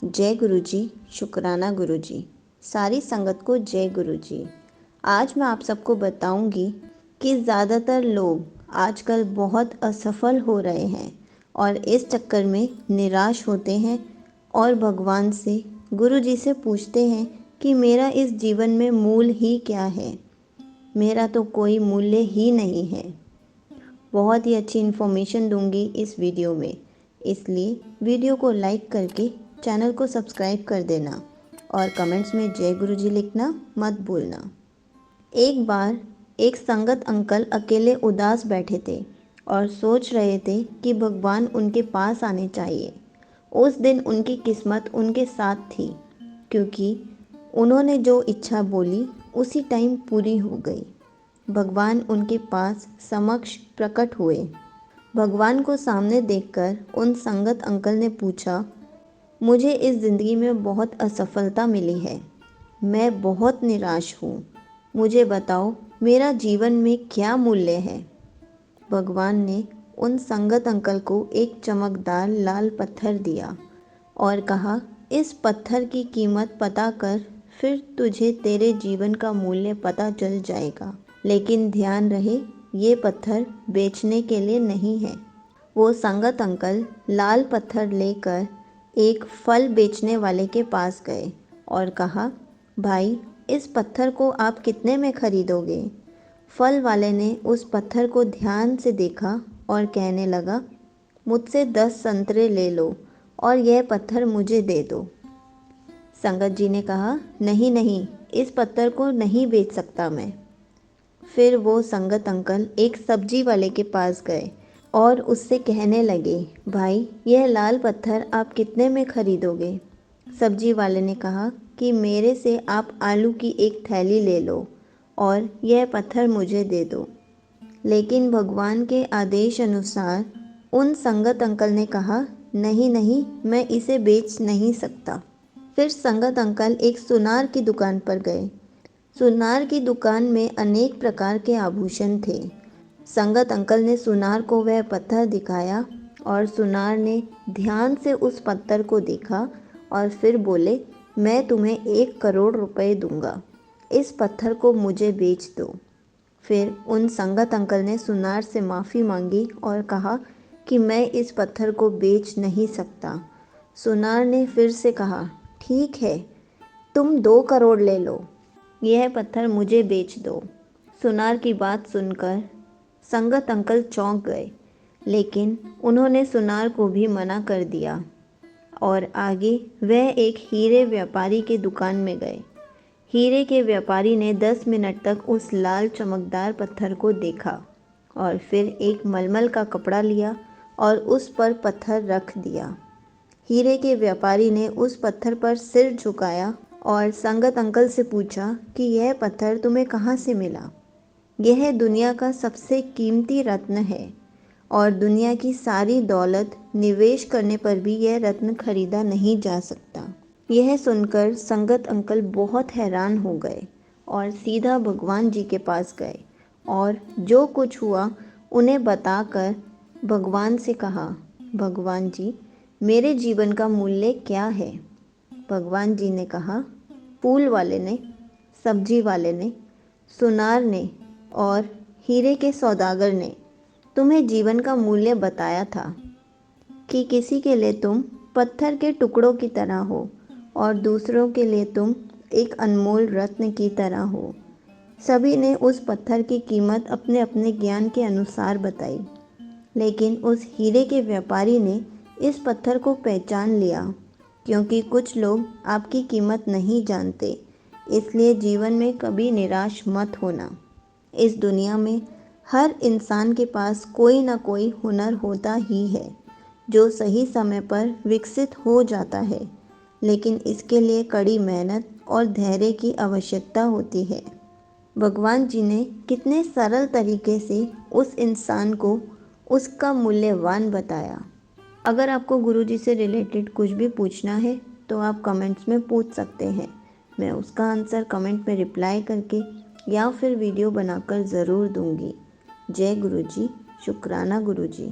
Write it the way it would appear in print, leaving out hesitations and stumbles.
जय गुरुजी, शुक्राना गुरुजी, सारी संगत को जय गुरुजी। आज मैं आप सबको बताऊंगी कि ज़्यादातर लोग आजकल बहुत असफल हो रहे हैं और इस चक्कर में निराश होते हैं और भगवान से, गुरुजी से पूछते हैं कि मेरा इस जीवन में मूल ही क्या है। मेरा तो कोई मूल्य ही नहीं है। बहुत ही अच्छी इन्फॉर्मेशन दूंगी इस वीडियो में, इसलिए वीडियो को लाइक करके चैनल को सब्सक्राइब कर देना और कमेंट्स में जय गुरुजी लिखना मत भूलना। एक बार एक संगत अंकल अकेले उदास बैठे थे और सोच रहे थे कि भगवान उनके पास आने चाहिए। उस दिन उनकी किस्मत उनके साथ थी, क्योंकि उन्होंने जो इच्छा बोली उसी टाइम पूरी हो गई। भगवान उनके पास समक्ष प्रकट हुए। भगवान को सामने देखकर उन संगत अंकल ने पूछा, मुझे इस ज़िंदगी में बहुत असफलता मिली है। मैं बहुत निराश हूँ। मुझे बताओ, मेरा जीवन में क्या मूल्य है। भगवान ने उन संगत अंकल को एक चमकदार लाल पत्थर दिया और कहा, इस पत्थर की कीमत पता कर, फिर तुझे तेरे जीवन का मूल्य पता चल जाएगा। लेकिन ध्यान रहे, ये पत्थर बेचने के लिए नहीं है। वो संगत अंकल लाल पत्थर लेकर एक फल बेचने वाले के पास गए और कहा, भाई, इस पत्थर को आप कितने में खरीदोगे। फल वाले ने उस पत्थर को ध्यान से देखा और कहने लगा, मुझसे 10 संतरे ले लो और यह पत्थर मुझे दे दो। संगत जी ने कहा, नहीं नहीं, इस पत्थर को नहीं बेच सकता मैं। फिर वो संगत अंकल एक सब्जी वाले के पास गए और उससे कहने लगे, भाई, यह लाल पत्थर आप कितने में खरीदोगे। सब्जी वाले ने कहा कि मेरे से आप आलू की एक थैली ले लो और यह पत्थर मुझे दे दो। लेकिन भगवान के आदेश अनुसार उन संगत अंकल ने कहा, नहीं नहीं, मैं इसे बेच नहीं सकता। फिर संगत अंकल एक सुनार की दुकान पर गए। सुनार की दुकान में अनेक प्रकार के आभूषण थे। संगत अंकल ने सुनार को वह पत्थर दिखाया और सुनार ने ध्यान से उस पत्थर को देखा और फिर बोले, मैं तुम्हें 1 करोड़ रुपए दूंगा। इस पत्थर को मुझे बेच दो। फिर उन संगत अंकल ने सुनार से माफ़ी मांगी और कहा कि मैं इस पत्थर को बेच नहीं सकता। सुनार ने फिर से कहा, ठीक है, तुम 2 करोड़ ले लो, यह पत्थर मुझे बेच दो। सुनार की बात सुनकर संगत अंकल चौंक गए, लेकिन उन्होंने सुनार को भी मना कर दिया और आगे वह एक हीरे व्यापारी की दुकान में गए। हीरे के व्यापारी ने 10 मिनट तक उस लाल चमकदार पत्थर को देखा और फिर एक मलमल का कपड़ा लिया और उस पर पत्थर रख दिया। हीरे के व्यापारी ने उस पत्थर पर सिर झुकाया और संगत अंकल से पूछा कि यह पत्थर तुम्हें कहाँ से मिला। यह दुनिया का सबसे कीमती रत्न है और दुनिया की सारी दौलत निवेश करने पर भी यह रत्न खरीदा नहीं जा सकता। यह सुनकर संगत अंकल बहुत हैरान हो गए और सीधा भगवान जी के पास गए और जो कुछ हुआ उन्हें बताकर भगवान से कहा, भगवान जी, मेरे जीवन का मूल्य क्या है। भगवान जी ने कहा, फूल वाले ने, सब्जी वाले ने, सुनार ने और हीरे के सौदागर ने तुम्हें जीवन का मूल्य बताया था कि किसी के लिए तुम पत्थर के टुकड़ों की तरह हो और दूसरों के लिए तुम एक अनमोल रत्न की तरह हो। सभी ने उस पत्थर की कीमत अपने अपने ज्ञान के अनुसार बताई, लेकिन उस हीरे के व्यापारी ने इस पत्थर को पहचान लिया, क्योंकि कुछ लोग आपकी कीमत नहीं जानते। इसलिए जीवन में कभी निराश मत होना। इस दुनिया में हर इंसान के पास कोई ना कोई हुनर होता ही है जो सही समय पर विकसित हो जाता है, लेकिन इसके लिए कड़ी मेहनत और धैर्य की आवश्यकता होती है। भगवान जी ने कितने सरल तरीके से उस इंसान को उसका मूल्यवान बताया। अगर आपको गुरुजी से रिलेटेड कुछ भी पूछना है तो आप कमेंट्स में पूछ सकते हैं। मैं उसका आंसर कमेंट में रिप्लाई करके या फिर वीडियो बनाकर ज़रूर दूंगी। जय गुरुजी, शुक्राना गुरुजी।